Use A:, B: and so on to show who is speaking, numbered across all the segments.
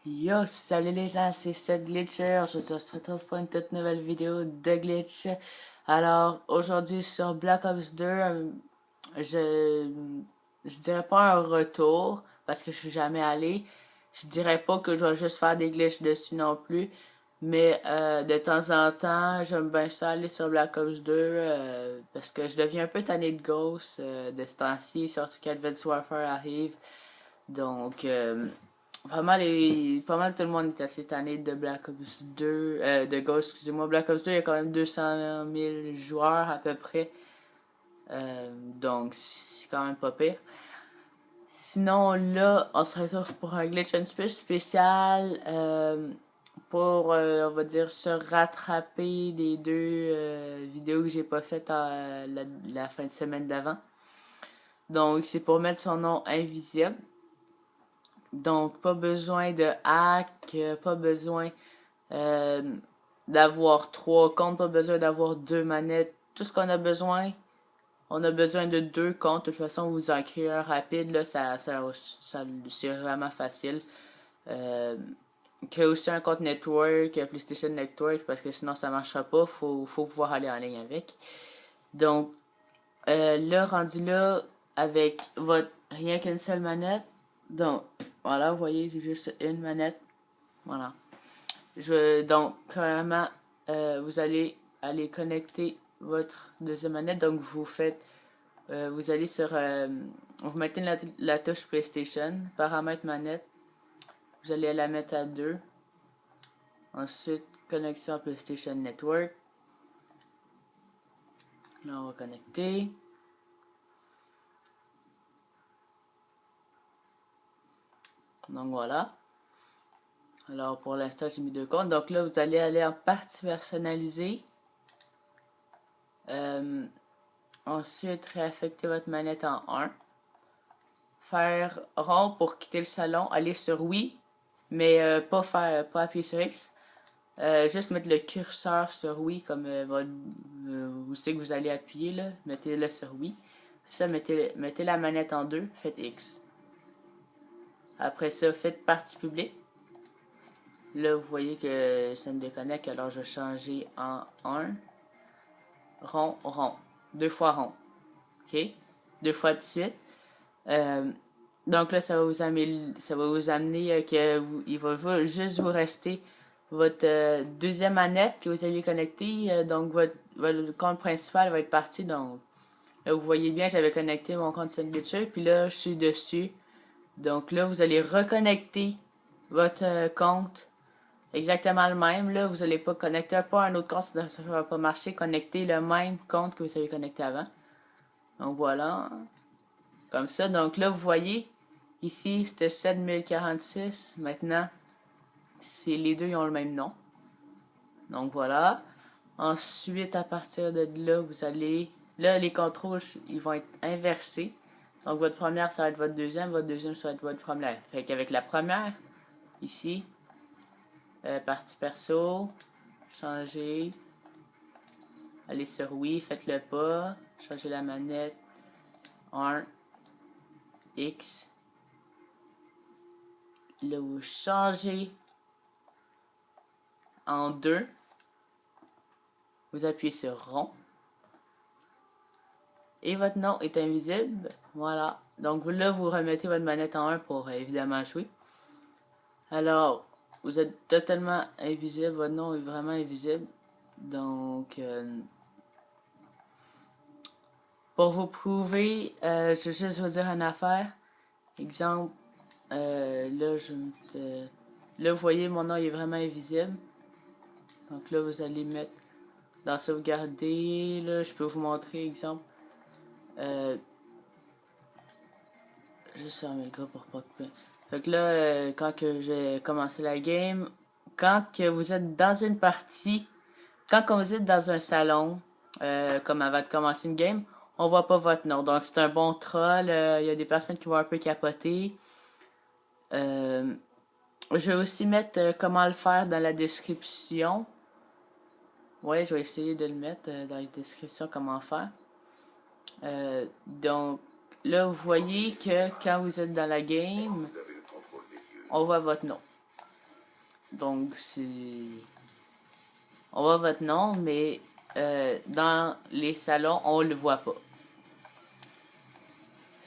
A: Yo, salut les gens, c'est Seth Glitcher. Je se retrouve pour une toute nouvelle vidéo de Glitch. Alors, aujourd'hui sur Black Ops 2, je, je dirais pas un retour, parce que je suis jamais allé. Je dirais pas que je vais juste faire des glitches dessus non plus. Mais de temps en temps, j'aime bien ça aller sur Black Ops 2 parce que je deviens un peu tanné de Ghost de ce temps-ci, surtout qu'Advanced Warfare arrive. Donc, pas mal tout le monde est assez tanné de Black Ops 2, de Ghost, excusez-moi. Black Ops 2, il y a quand même 200 000 joueurs à peu près. Donc, c'est quand même pas pire. Sinon, là, on se retrouve pour un glitch un petit peu spécial. Pour, on va dire, se rattraper des deux vidéos que j'ai pas faites la fin de semaine d'avant. Donc, c'est pour mettre son nom invisible. Donc, pas besoin de hack, pas besoin euh, d'avoir trois comptes, pas besoin d'avoir deux manettes. Tout ce qu'on a besoin, on a besoin de deux comptes. De toute façon, vous en créez un rapide, là, c'est vraiment facile. Créer aussi un compte Network, PlayStation Network, parce que sinon ça marchera pas. Faut pouvoir aller en ligne avec. Donc, là, rendu là, avec votre rien qu'une seule manette. Donc, voilà, vous voyez, j'ai juste une manette. Voilà. Donc, premièrement, vous allez aller connecter votre deuxième manette. Donc, vous allez sur, vous mettez la touche PlayStation, paramètres manette. Vous allez la mettre à 2. Ensuite, connexion PlayStation Network. Là, on va connecter. Donc, voilà. Alors, pour l'instant, j'ai mis deux comptes. Donc là, vous allez aller en partie personnalisée. Ensuite, réaffecter votre manette en 1. Faire rond pour quitter le salon. Aller sur oui, mais pas appuyer sur X. Juste mettre le curseur sur oui, comme vous savez que vous allez appuyer, là. Mettez-le sur oui. Ça, mettez la manette en 2, faites X. Après ça, faites partie publique. Là, vous voyez que ça me déconnecte, alors je vais changer en 1. Rond, rond. Deux fois rond. OK? Deux fois de suite. Donc là, ça va vous amener il va juste vous rester votre deuxième manette que vous aviez connectée. Donc, votre compte principal va être parti. Donc, là, vous voyez bien, j'avais connecté mon compte Signature. Puis là, je suis dessus. Donc là, vous allez reconnecter votre compte. Exactement le même. Là, vous n'allez pas connecter pas un autre compte, ça ne va pas marcher. Connecter le même compte que vous avez connecté avant. Donc voilà. Comme ça. Donc là, vous voyez, ici, c'était 7046. Maintenant, les deux ils ont le même nom. Donc voilà. Ensuite, à partir de là, vous allez... Là, les contrôles, ils vont être inversés. Donc votre première, ça va être votre deuxième, ça va être votre première. Fait qu'avec la première, ici, partie perso, changer, allez sur oui, faites-le pas, changez la manette, 1, X, là vous changez en 2, vous appuyez sur rond, et votre nom est invisible, voilà. Donc là vous remettez votre manette en 1 pour évidemment jouer. Alors, vous êtes totalement invisible, votre nom est vraiment invisible, donc... pour vous prouver, je vais juste vous dire une affaire. Exemple, là, vous voyez, mon nom est vraiment invisible. Donc là, vous allez mettre dans sauvegarder. Là, je peux vous montrer, exemple. Juste fermer le gars pour pas couper. Fait que là, quand que j'ai commencé la game, quand que vous êtes dans une partie, quand que vous êtes dans un salon, comme avant de commencer une game, on voit pas votre nom. Donc c'est un bon troll. Il y a des personnes qui vont un peu capoter. Je vais aussi mettre comment le faire dans la description. Ouais, je vais essayer de le mettre dans la description comment faire. Donc là, vous voyez que quand vous êtes dans la game, on voit votre nom. Donc, c'est... On voit votre nom, mais dans les salons, on le voit pas.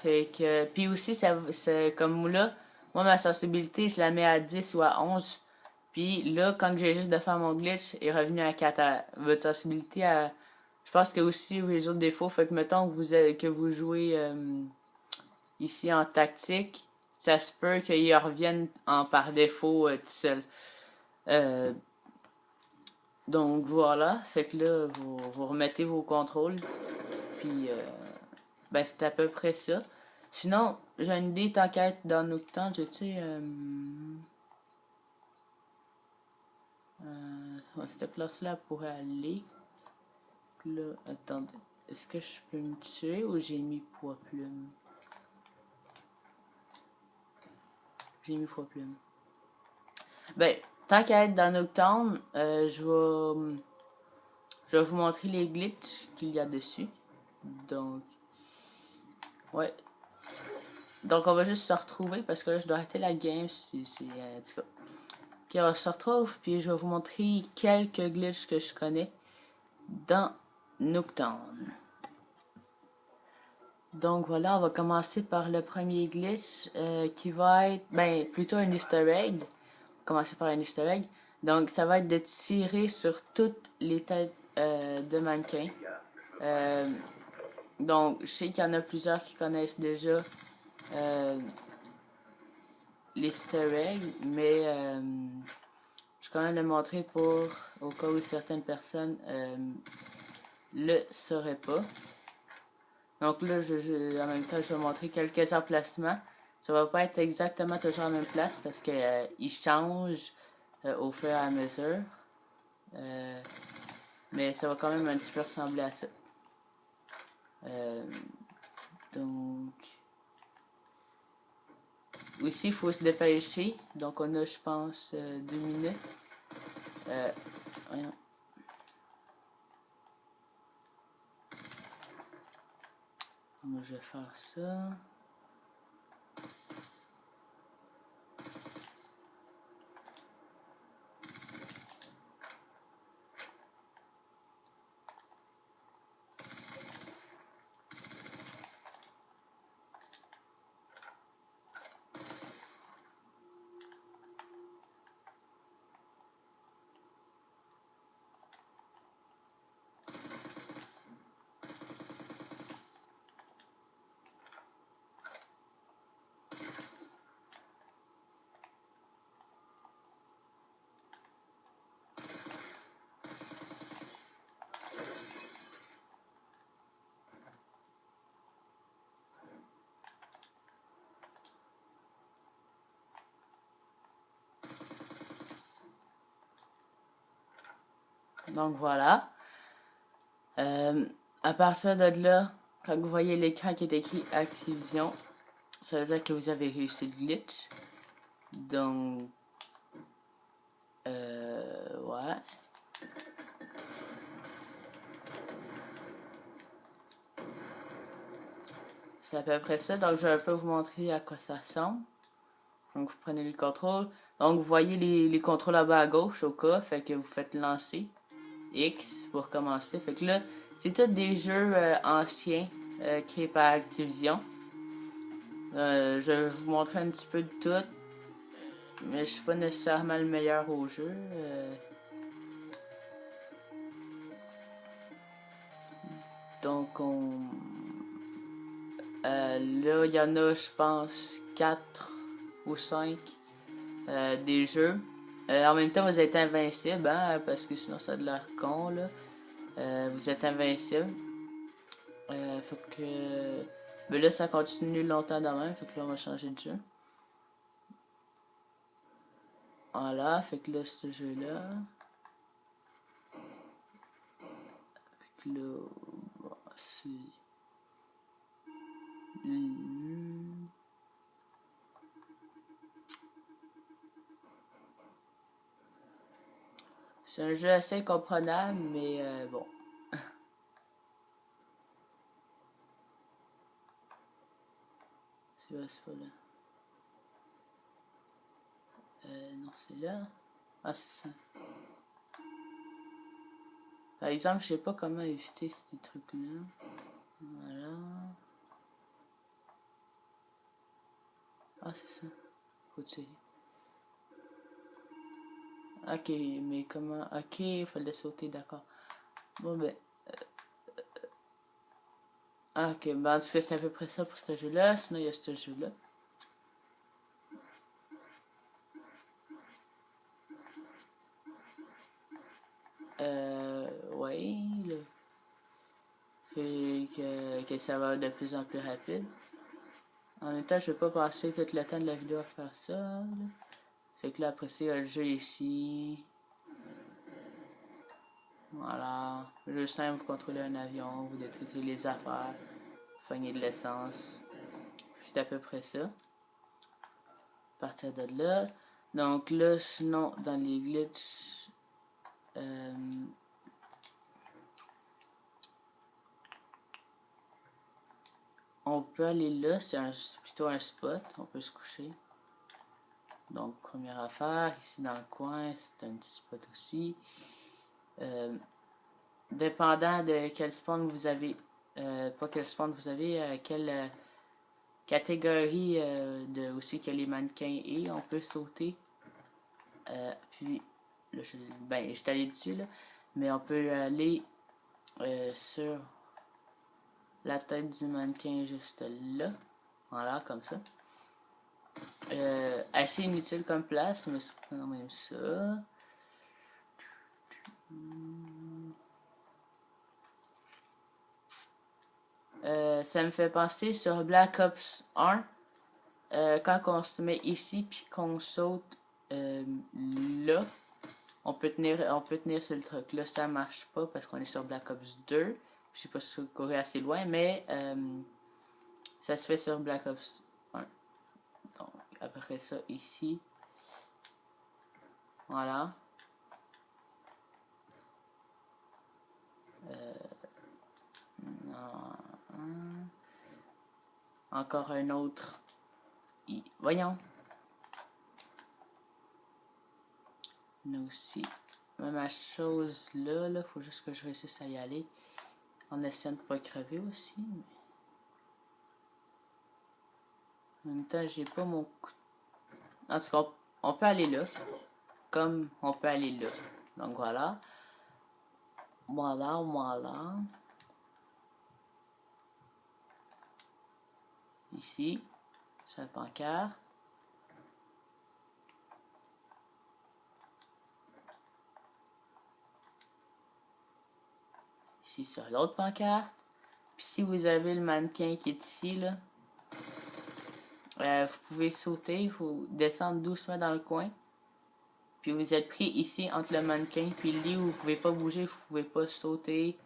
A: Fait que... Puis aussi, c'est comme là, moi, ma sensibilité, je la mets à 10 ou à 11. Puis là, quand j'ai juste de faire mon glitch, il est revenu à 4. Votre sensibilité à... Je pense que aussi les autres défauts, fait que mettons que vous jouez ici en tactique, ça se peut qu'il revienne en par défaut tout seul. Euh, donc voilà, fait que là, vous remettez vos contrôles, puis ben c'est à peu près ça. Sinon, j'ai une idée, tant qu'à être dans nos temps, tu sais, cette classe-là pourrait aller. Là, attendez, est-ce que je peux me tuer ou j'ai mis poids plume? J'ai mis poids plume. Ben, tant qu'à être dans Nocturne, je vais vous montrer les glitches qu'il y a dessus. Donc, ouais. Donc, on va juste se retrouver parce que là, je dois arrêter la game. En tout cas. Ok, on se retrouve, puis je vais vous montrer quelques glitches que je connais dans Nocturne. Donc voilà, on va commencer par le premier glitch qui va être, ben, plutôt un easter egg. Commencer par un easter egg. Donc, ça va être de tirer sur toutes les têtes de mannequins. Euh, donc, je sais qu'il y en a plusieurs qui connaissent déjà l'easter egg, mais je vais quand même le montrer pour au cas où certaines personnes le sauraient pas. Donc là, en même temps, je vais montrer quelques emplacements. Ça va pas être exactement toujours à la même place parce que ils changent au fur et à mesure. Mais ça va quand même un petit peu ressembler à ça. Donc... Aussi, il faut se dépêcher. Donc, on a, je pense, 2 minutes. Voyons. Moi, je vais faire ça. Donc, voilà. À partir de là, quand vous voyez l'écran qui est écrit Activision, ça veut dire que vous avez réussi le glitch. Donc, ouais. C'est à peu près ça. Donc, je vais un peu vous montrer à quoi ça ressemble. Donc, vous prenez le contrôle. Donc, vous voyez les contrôles là-bas à gauche au cas. Fait que vous faites lancer X pour commencer. Fait que là, c'est tous des jeux anciens créés par Activision. Je vais vous montrer un petit peu de tout. Mais je suis pas nécessairement le meilleur au jeu. Donc, là, il y en a, je pense, 4 ou 5 des jeux. En même temps, vous êtes invincible, hein, parce que sinon ça a de l'air con, là. Vous êtes invincible. Fait que... Mais là, ça continue longtemps de même, fait que là, on va changer de jeu. Voilà, fait que là, ce jeu-là... Fait que là... Bon, c'est... C'est un jeu assez comprenable, mais bon. C'est pas là. Non, c'est là. Ah, c'est ça. Par exemple, je sais pas comment éviter ces trucs-là. Voilà. Ah, c'est ça. Faut tirer. Ok, mais comment... Ok, il fallait sauter, d'accord. Bon, ben... Ah, ok, ben en tout cas, c'est à peu près ça pour ce jeu-là. Sinon, il y a ce jeu-là. Ouais, là. Fait que ça va de plus en plus rapide. En même temps, je vais pas passer tout le temps de la vidéo à faire ça. Là. Fait que là, après ça, il y a le jeu ici. Voilà. Le jeu simple, vous contrôlez un avion, vous détruisez les affaires, vous pognez de l'essence. C'est à peu près ça. À partir de là. Donc là, sinon, dans les glitches, on peut aller là, c'est plutôt un spot, on peut se coucher. Donc, première affaire, ici dans le coin, c'est un petit spot aussi. Dépendant de quel spawn vous avez, pas quel spawn vous avez, quelle catégorie de aussi que les mannequins et on peut sauter. Puis, là, je suis allé dessus, là, mais on peut aller sur la tête du mannequin juste là. Voilà, comme ça. Assez inutile comme place, mais c'est quand même ça. Ça me fait penser sur Black Ops 1. Quand on se met ici puis qu'on saute là, on peut tenir sur le truc. Là, ça marche pas parce qu'on est sur Black Ops 2. Je sais pas si vous courez assez loin, mais ça se fait sur Black Ops 1. Donc, après ça, ici. Voilà. Encore un autre. Voyons. Nous aussi. Même chose là, là. Faut juste que je réussisse à y aller. En essayant de pas crever aussi. Mais... en même temps, j'ai pas mon coup. En tout cas, on peut aller là. Comme on peut aller là. Donc voilà. Voilà. Ici. Sur la pancarte. Ici sur l'autre pancarte. Puis si vous avez le mannequin qui est ici, là. Vous pouvez sauter, il faut descendre doucement dans le coin. Puis vous êtes pris ici entre le mannequin puis le lit où vous pouvez pas bouger, vous pouvez pas sauter.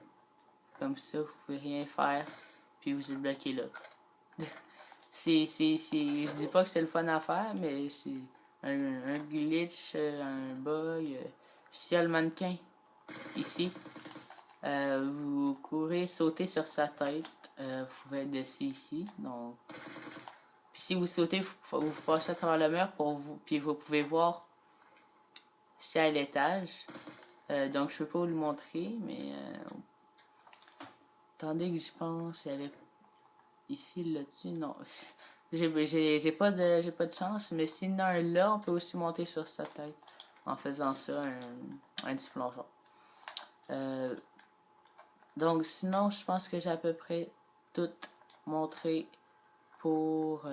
A: Comme ça, vous pouvez rien faire. Puis vous êtes bloqué là. Je dis pas que c'est le fun à faire, mais c'est un glitch, un bug. S'il y a le mannequin ici, vous courez, sautez sur sa tête. Vous pouvez être dessus ici. Donc, puis si vous sautez, vous passez à travers le mur pour vous, puis vous pouvez voir c'est à l'étage. Donc je peux pas vous le montrer, mais attendez que je pense, il y avait ici là-dessus, non. J'ai pas de chance, mais s'il y en a un là, on peut aussi monter sur sa tête en faisant ça, un petit plongeon. Donc sinon, je pense que j'ai à peu près tout montré pour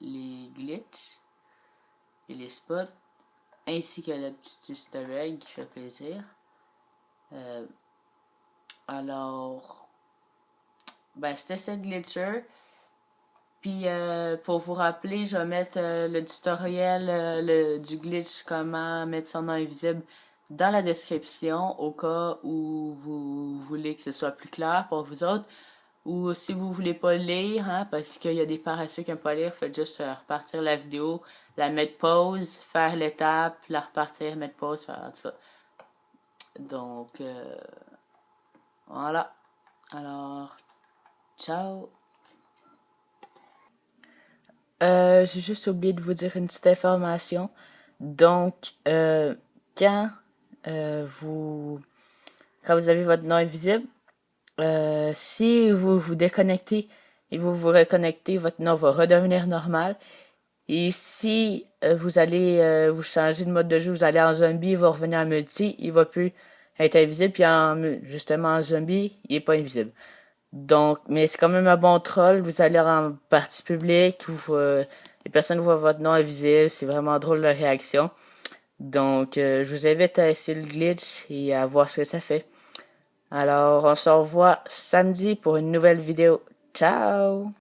A: les glitches et les spots, ainsi que le petit easter egg qui fait plaisir. Alors, ben c'était cette glitcher. Puis pour vous rappeler, je vais mettre le tutoriel du glitch comment mettre son nom invisible dans la description au cas où vous voulez que ce soit plus clair pour vous autres. Ou si vous voulez pas lire, hein, parce qu'il y a des paresseux qui n'aiment pas lire, faites juste repartir la vidéo, la mettre pause, faire l'étape, la repartir, mettre pause, faire en tout cas. Donc, voilà. Alors, ciao. J'ai juste oublié de vous dire une petite information. Donc, quand quand vous avez votre nom invisible, si vous vous déconnectez et vous vous reconnectez, votre nom va redevenir normal. Et si vous allez vous changer de mode de jeu, vous allez en zombie, il va revenir en multi, il va plus être invisible, puis justement en zombie, il est pas invisible. Donc, mais c'est quand même un bon troll, vous allez en partie publique, les personnes voient votre nom invisible, c'est vraiment drôle la réaction. Donc, je vous invite à essayer le glitch et à voir ce que ça fait. Alors, on se revoit samedi pour une nouvelle vidéo. Ciao!